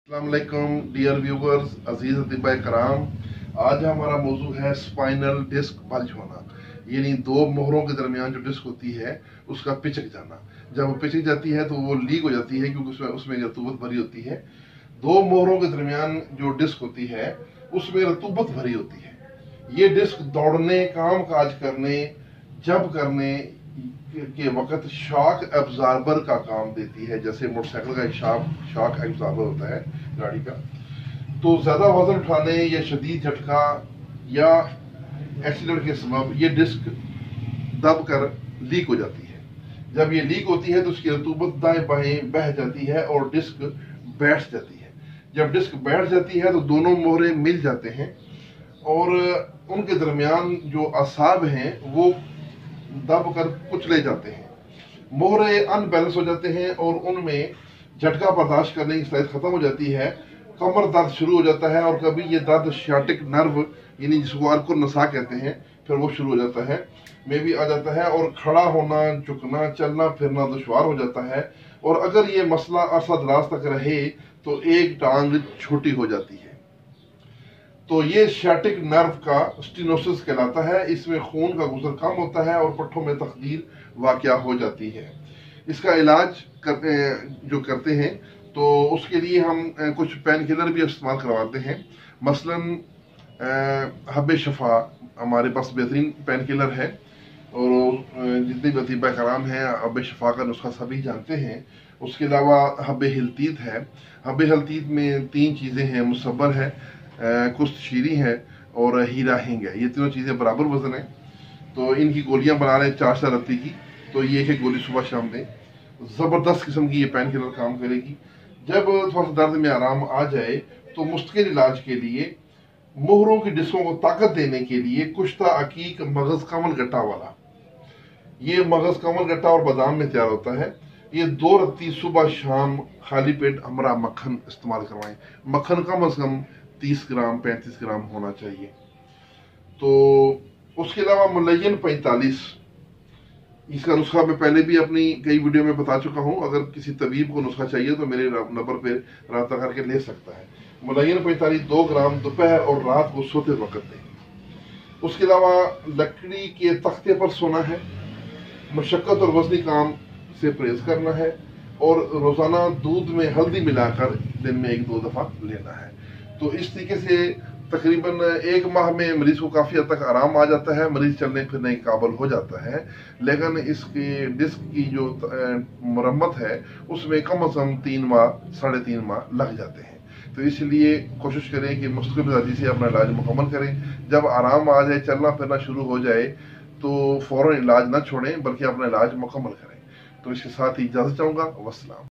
अस्सलामुअलैकुम dear viewers, अजीज अतिबा कराम। आज हमारा मौजू है स्पाइनल डिस्क बल्ज होना, यानी दो मोहरों के दरमियान जो डिस्क होती है उसका पिचक जाना। जब वो पिचक जाती है तो वो लीक हो जाती है, क्योंकि उसमें रतूबत भरी होती है। दो मोहरों के दरमियान जो डिस्क होती है उसमें रतूबत भरी होती है। ये डिस्क दौड़ने, काम काज करने, जंप करने के वक्त शॉक एब्जॉर्बर का काम देती है। जैसे मोटरसाइकिल का एक शॉक एब्जॉर्बर होता है गाड़ी का, तो ज्यादा वजन उठाने या शदीद झटका या एक्सीडेंट के सबब ये डिस्क दब कर लीक हो जाती है। जब ये लीक होती है तो उसकी रतूबत दाएं बाएं बह जाती है और डिस्क बैठ जाती है। जब डिस्क बैठ जाती है तो दोनों मोहरे मिल जाते हैं और उनके दरमियान जो असाब हैं वो दब कर कुचले जाते हैं। मोहरे अनबैलेंस हो जाते हैं और उनमें झटका बर्दाश्त करने की सलाहियत खत्म हो जाती है। कमर दर्द शुरू हो जाता है और कभी ये दर्द सियाटिक नर्व यानी जिसको अर्कुर नसा कहते हैं, फिर वो शुरू हो जाता है, में भी आ जाता है और खड़ा होना, झुकना, चलना फिरना दुश्वार हो जाता है। और अगर ये मसला अरसा दराज तक रहे तो एक टांग छोटी हो जाती है। तो ये सियाटिक नर्व का स्टेनोसिस कहलाता है। इसमें खून का गुजर कम होता है और पट्टों में तखदीर वाक़या हो जाती है। इसका इलाज करते हैं तो उसके लिए हम कुछ पेन किलर भी इस्तेमाल करवाते हैं। मसलन हब्बे शफा हमारे पास बेहतरीन पेन किलर है और जितने भी अतीबा कराम हैं हब्बे शफा का नुस्खा सभी जानते हैं। उसके अलावा हब्बे हिलतीत है। हब्बे हिलतीत में 3 चीज़ें हैं, मुसब्बर है, कुश्त शीरी है और हीरा हिंग है। ये तीनों चीज़ें बराबर वजन है। तो इनकी गोलियां बना रहे हैं 4 रत्ती की, तो ये एक गोली सुबह शाम दें। ज़बरदस्त किस्म की ये पेन किलर काम करेगी। जब थोड़ा सा दर्द में आराम आ जाए तो मुस्तकिल इलाज के लिए मोहरों की डिस्कों को ताकत देने के लिए कुश्ता अकीक मगज कमल गट्टा वाला, ये मगज कमल गट्टा और बादाम में तैयार होता है। ये 2 रत्ती सुबह शाम खाली पेट हमरा मक्खन इस्तेमाल करवाएं। मक्खन कम से कम 30 ग्राम 35 ग्राम होना चाहिए। तो उसके अलावा मुलय्यन 45, इसका नुस्खा मैं पहले भी अपनी कई वीडियो में बता चुका हूं। अगर किसी तबीब को नुस्खा चाहिए तो मेरे नंबर पे राब्ता करके ले सकता है। मुलय्यन 45 2 ग्राम दोपहर और रात को सोते वक्त दें। उसके अलावा लकड़ी के तख्ते पर सोना है, मशक्कत और वजनी काम से परहेज करना है और रोजाना दूध में हल्दी मिलाकर दिन में 1-2 दफा लेना है। तो इस तरीके से तकरीबन 1 माह में मरीज को काफ़ी हद तक आराम आ जाता है, मरीज चलने फिरने के काबिल हो जाता है। लेकिन इसकी डिस्क की जो मरम्मत है उसमें कम से कम 3 माह 3.5 माह लग जाते हैं। तो इसलिए कोशिश करें कि मुस्तकिल मिजाजी से अपना इलाज मुकम्मल करें। जब आराम आ जाए, चलना फिरना शुरू हो जाए तो फ़ौरन इलाज न छोड़ें बल्कि अपना इलाज मुकम्मल करें। तो इसके साथ ही इजाज़त चाहूँगा। वस्सलाम।